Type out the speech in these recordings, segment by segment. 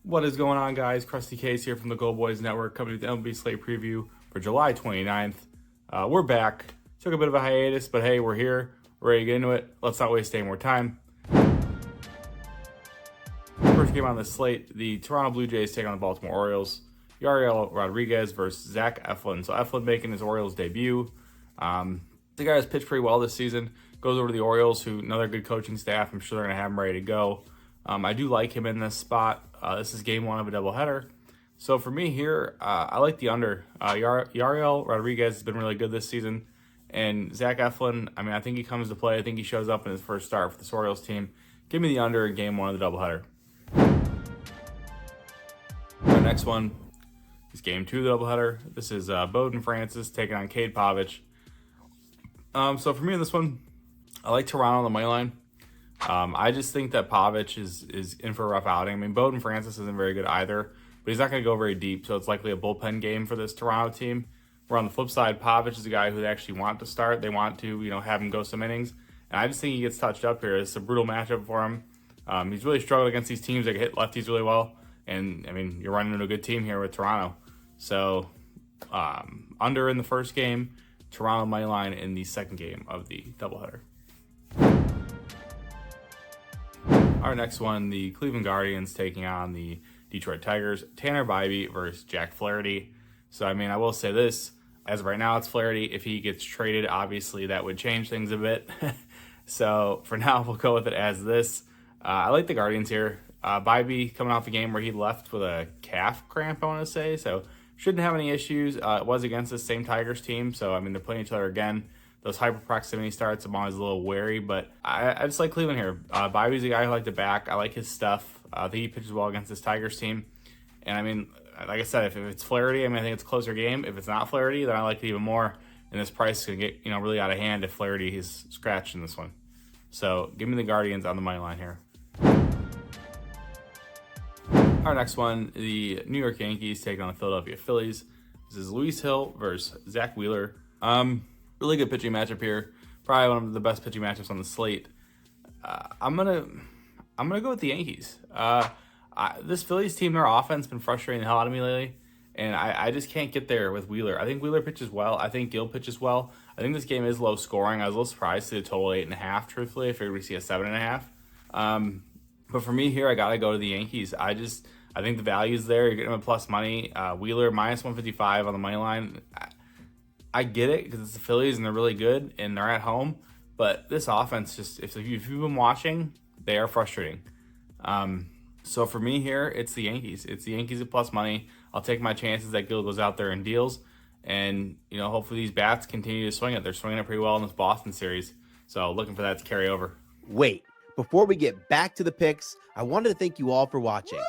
What is going on, guys? Krusty Case here from the Gold Boys Network, coming with the MLB slate preview for July 29th. We're back. Took a bit of a hiatus, but hey, we're here. We're ready to get into it. Let's not waste any more time. First game on the slate, the Toronto Blue Jays take on the Baltimore Orioles. Yariel Rodriguez versus Zach Eflin. So Eflin making his Orioles debut. The guy has pitched pretty well this season. Goes over to the Orioles, who another good coaching staff. I'm sure they're going to have him ready to go. I do like him in this spot. This is game one of a doubleheader. So for me here, I like the under. Yariel Rodriguez has been really good this season. And Zach Eflin, I think he comes to play. I think he shows up in his first start for this Orioles team. Give me the under in game one of the doubleheader. Our next one is game two of the doubleheader. This is Bowden Francis taking on Cade Povich. So for me in this one, I like Toronto on the money line. I just think that Povich is in for a rough outing. Bowden Francis isn't very good either, but he's not going to go very deep, so it's likely a bullpen game for this Toronto team. Where on the flip side, Povich is a guy who they actually want to start. They want to, have him go some innings, and I just think he gets touched up here. It's a brutal matchup for him. He's really struggled against these teams that can hit lefties really well, and you're running into a good team here with Toronto. So under in the first game, Toronto money line in the second game of the doubleheader. Our next one, the Cleveland Guardians taking on the Detroit Tigers. Tanner Bybee versus Jack Flaherty. So, I will say this. As of right now, it's Flaherty. If he gets traded, obviously that would change things a bit. So, for now, we'll go with it as this. I like the Guardians here. Bybee coming off a game where he left with a calf cramp, I want to say. So, shouldn't have any issues. It was against the same Tigers team. So, they're playing each other again. Those hyper proximity starts, I'm always a little wary, but I just like Cleveland here. Bybee's a guy who I like to back. I like his stuff. I think he pitches well against this Tigers team. And like I said, if it's Flaherty, I think it's a closer game. If it's not Flaherty, then I like it even more. And this price is going to get really out of hand if Flaherty is scratched in this one. So give me the Guardians on the money line here. Our next one, the New York Yankees taking on the Philadelphia Phillies. This is Luis Hill versus Zach Wheeler. Really good pitching matchup here. Probably one of the best pitching matchups on the slate. I'm gonna go with the Yankees. This Phillies team, their offense has been frustrating the hell out of me lately, and I just can't get there with Wheeler. I think Wheeler pitches well. I think Gill pitches well. I think this game is low scoring. I was a little surprised to the total 8.5. Truthfully, I figured we'd see a 7.5. But for me here, I gotta go to the Yankees. I think the value's there. You're getting them a plus money. Wheeler minus 155 on the money line. I get it because it's the Phillies and they're really good and they're at home, but this offense just, if you've been watching, they are frustrating. So for me here, it's the Yankees. It's the Yankees at plus money. I'll take my chances that Gill goes out there and deals, and hopefully these bats continue to swing it. They're swinging it pretty well in this Boston series, so looking for that to carry over. Wait, before we get back to the picks, I wanted to thank you all for watching.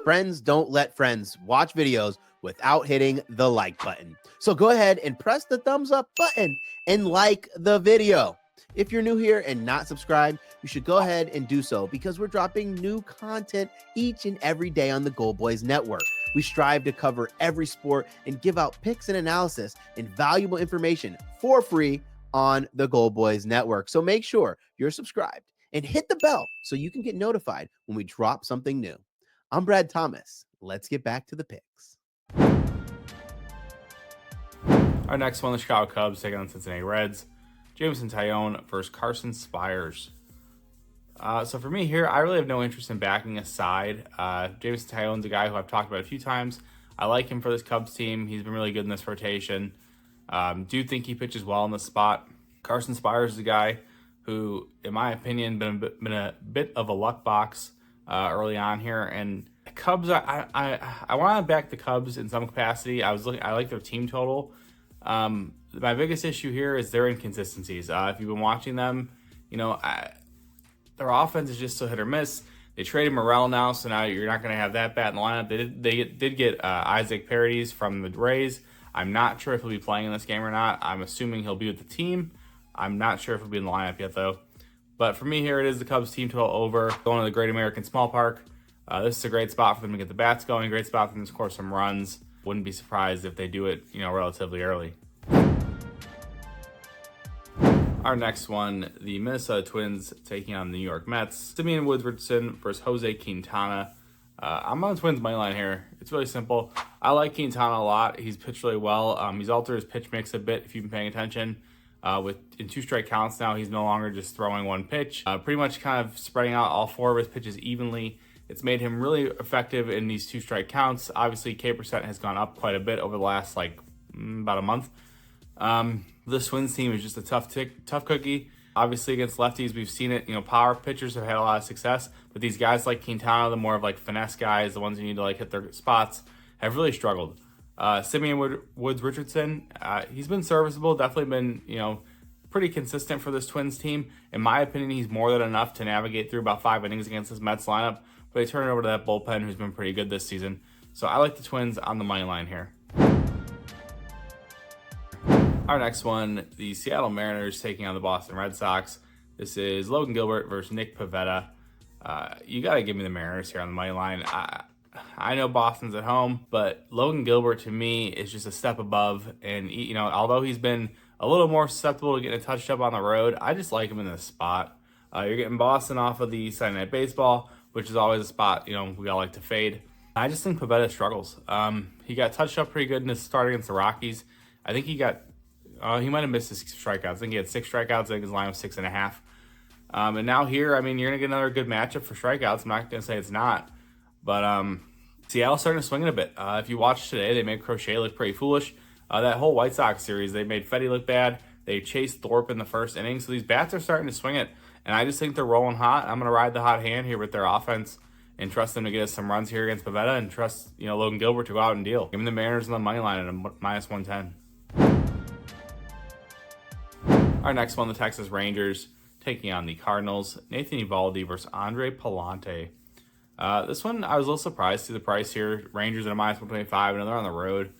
Friends don't let friends watch videos without hitting the like button. So go ahead and press the thumbs up button and like the video. If you're new here and not subscribed, you should go ahead and do so because we're dropping new content each and every day on the Gold Boys Network. We strive to cover every sport and give out picks and analysis and valuable information for free on the Gold Boys Network. So make sure you're subscribed and hit the bell so you can get notified when we drop something new. I'm Brad Thomas. Let's get back to the picks. Our next one, the Chicago Cubs taking on Cincinnati Reds. Jameson Taillon versus Carson Spires. So for me here, I really have no interest in backing a side. Jameson Taillon's a guy who I've talked about a few times. I like him for this Cubs team. He's been really good in this rotation. Do think he pitches well in this spot. Carson Spires is a guy who, in my opinion, been a bit of a luck box early on here. And Cubs, I want to back the Cubs in some capacity. I like their team total. My biggest issue here is their inconsistencies. If you've been watching them, their offense is just so hit or miss. They traded Morel now, so now you're not going to have that bat in the lineup. They did get Isaac Paredes from the Rays. I'm not sure if he'll be playing in this game or not. I'm assuming he'll be with the team. I'm not sure if he'll be in the lineup yet, though. But for me here, it is the Cubs team total over. Going to the Great American Small Park. This is a great spot for them to get the bats going. Great spot for them to score some runs. Wouldn't be surprised if they do it, relatively early. Our next one, the Minnesota Twins taking on the New York Mets. Simeon Woodwardson versus Jose Quintana. I'm on the Twins money line here. It's really simple. I like Quintana a lot. He's pitched really well. He's altered his pitch mix a bit if you've been paying attention. In 2 strike counts now, he's no longer just throwing one pitch. Pretty much kind of spreading out all 4 of his pitches evenly. It's made him really effective in these 2 strike counts. Obviously, K percent has gone up quite a bit over the last about a month. This Twins team is just a tough cookie. Obviously, against lefties, we've seen it. Power pitchers have had a lot of success, but these guys like Quintana, the more of finesse guys, the ones who need to hit their spots, have really struggled. Simeon Woods Richardson, he's been serviceable, definitely been pretty consistent for this Twins team. In my opinion, he's more than enough to navigate through about 5 innings against this Mets lineup, but they turn it over to that bullpen who's been pretty good this season. So I like the Twins on the money line here. Our next one, the Seattle Mariners taking on the Boston Red Sox. This is Logan Gilbert versus Nick Pivetta. You got to give me the Mariners here on the money line. I know Boston's at home, but Logan Gilbert to me is just a step above. And, although he's been a little more susceptible to getting a touched up on the road, I just like him in this spot. You're getting Boston off of the Sunday Night Baseball, which is always a spot, we all like to fade. I just think Pivetta struggles. He got touched up pretty good in his start against the Rockies. I think he might have missed his strikeouts. I think he had 6 strikeouts. I think his line was 6.5. And now here, you're going to get another good matchup for strikeouts. I'm not going to say it's not. But Seattle's starting to swing it a bit. If you watch today, they made Crochet look pretty foolish. That whole White Sox series, they made Fetty look bad. They chased Thorpe in the first inning. So these bats are starting to swing it. And I just think they're rolling hot. I'm going to ride the hot hand here with their offense and trust them to get us some runs here against Pivetta and trust Logan Gilbert to go out and deal. Give me the Mariners on the money line at a -110. Our next one, the Texas Rangers taking on the Cardinals. Nathan Eovaldi versus Andre Pallante. This one, I was a little surprised to see the price here. Rangers at a -125. I know they're on the road,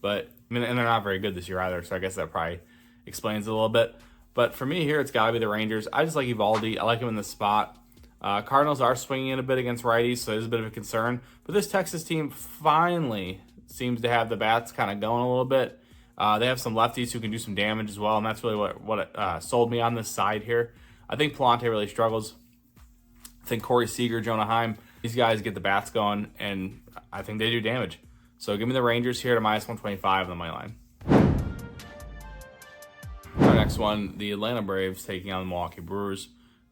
but and they're not very good this year either, so I guess that probably explains it a little bit. But for me here, it's got to be the Rangers. I just like Eovaldi. I like him in this spot. Cardinals are swinging it a bit against righties, so there's a bit of a concern. But this Texas team finally seems to have the bats kind of going a little bit. They have some lefties who can do some damage as well, and that's really what sold me on this side here. I think Pallante really struggles. I think Corey Seager, Jonah Heim, these guys get the bats going, and I think they do damage. So give me the Rangers here to -125 on the money line. Our next one, the Atlanta Braves taking on the Milwaukee Brewers.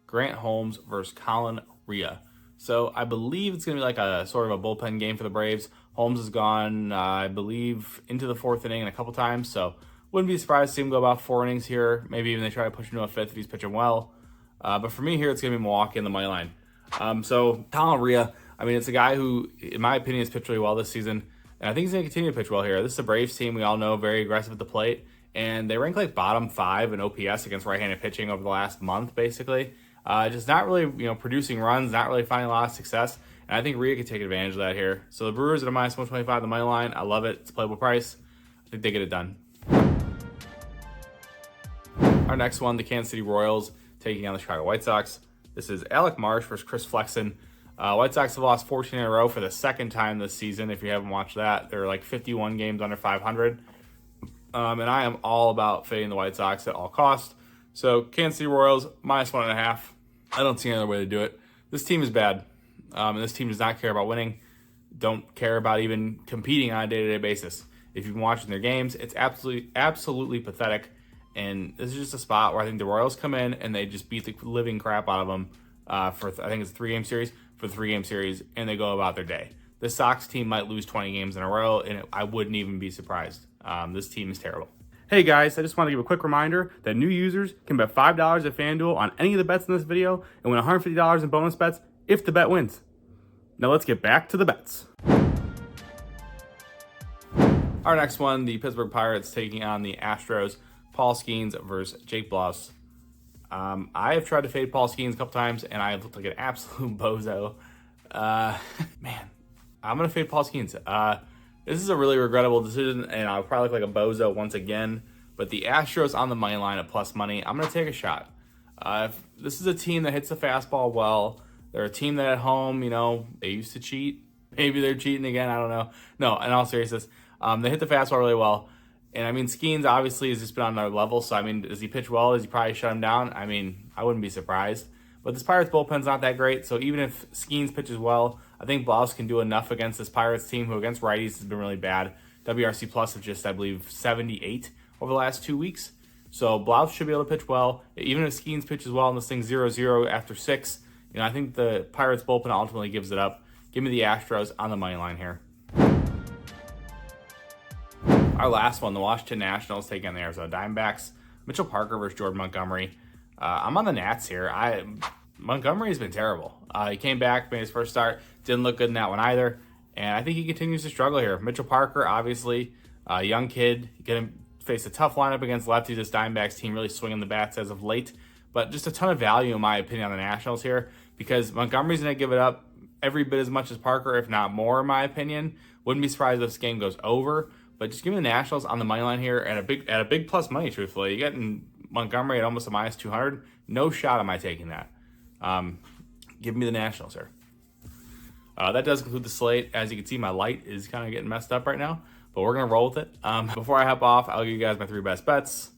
Grant Holmes versus Colin Rea. So I believe it's going to be like a sort of a bullpen game for the Braves. Holmes has gone, I believe, into the 4th inning a couple times, so wouldn't be surprised to see him go about 4 innings here. Maybe even they try to push him to a 5th if he's pitching well. But for me here, it's going to be Milwaukee in the money line. So Colin Rea, it's a guy who, in my opinion, has pitched really well this season, and I think he's going to continue to pitch well here. This is a Braves team we all know, very aggressive at the plate, and they rank bottom 5 in OPS against right-handed pitching over the last month, basically. Just not really, producing runs, not really finding a lot of success. And I think Rea could take advantage of that here. So the Brewers at a -125 the money line. I love it. It's a playable price. I think they get it done. Our next one, the Kansas City Royals taking on the Chicago White Sox. This is Alec Marsh versus Chris Flexen. White Sox have lost 14 in a row for the 2nd time this season. If you haven't watched that, they're 51 games under 500. And I am all about fading the White Sox at all costs. So Kansas City Royals, -1.5. I don't see any other way to do it. This team is bad. And this team does not care about winning. Don't care about even competing on a day-to-day basis. If you've been watching their games, it's absolutely pathetic. And this is just a spot where I think the Royals come in and they just beat the living crap out of them for, I think it's a 3-game series, and they go about their day. The Sox team might lose 20 games in a row, and I wouldn't even be surprised. This team is terrible. Hey guys, I just want to give a quick reminder that new users can bet $5 at FanDuel on any of the bets in this video and win $150 in bonus bets if the bet wins. Now let's get back to the bets. Our next one, the Pittsburgh Pirates taking on the Astros. Paul Skeens versus Jake Bloss. I have tried to fade Paul Skeens a couple times, and I have looked like an absolute bozo. Man, I'm going to fade Paul Skeens. This is a really regrettable decision, and I'll probably look like a bozo once again. But the Astros on the money line at plus money, I'm going to take a shot. This is a team that hits the fastball well. They're a team that at home, they used to cheat. Maybe they're cheating again. I don't know. No, in all seriousness, they hit the fastball really well. And, Skeens obviously has just been on another level. So, does he pitch well? Does he probably shut him down? I wouldn't be surprised. But this Pirates bullpen's not that great. So, even if Skeens pitches well, I I think Bluffs can do enough against this Pirates team, who against righties has been really bad. WRC plus of just, I believe, 78 over the last 2 weeks. So Bluffs should be able to pitch well. Even if Skeens pitches well and this thing's 0-0 after 6, I think the Pirates bullpen ultimately gives it up. Give me the Astros on the money line here. Our last one, the Washington Nationals taking on the Arizona Diamondbacks. Mitchell Parker versus Jordan Montgomery. I'm on the Nats here. Montgomery has been terrible. He came back, made his first start, didn't look good in that one either, and I think he continues to struggle here. Mitchell Parker, obviously, a young kid, going to face a tough lineup against lefties. This Diamondbacks team really swinging the bats as of late, but just a ton of value, in my opinion, on the Nationals here, because Montgomery's going to give it up every bit as much as Parker, if not more, in my opinion. Wouldn't be surprised if this game goes over, but just give me the Nationals on the money line here at a big plus money, truthfully. You get Montgomery at almost a minus 200. No shot am I taking that. Give me the Nationals here. That does conclude the slate. As you can see, my light is kind of getting messed up right now, but we're going to roll with it. Before I hop off, I'll give you guys my 3 best bets.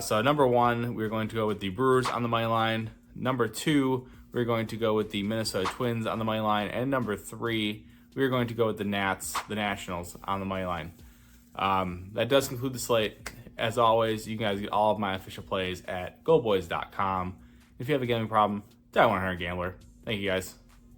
So number 1, we're going to go with the Brewers on the money line. Number 2, we're going to go with the Minnesota Twins on the money line. And number 3, we're going to go with the Nationals on the money line. That does conclude the slate. As always, you guys get all of my official plays at goboys.com. If you have a gambling problem, dial 100 Gambler. Thank you guys.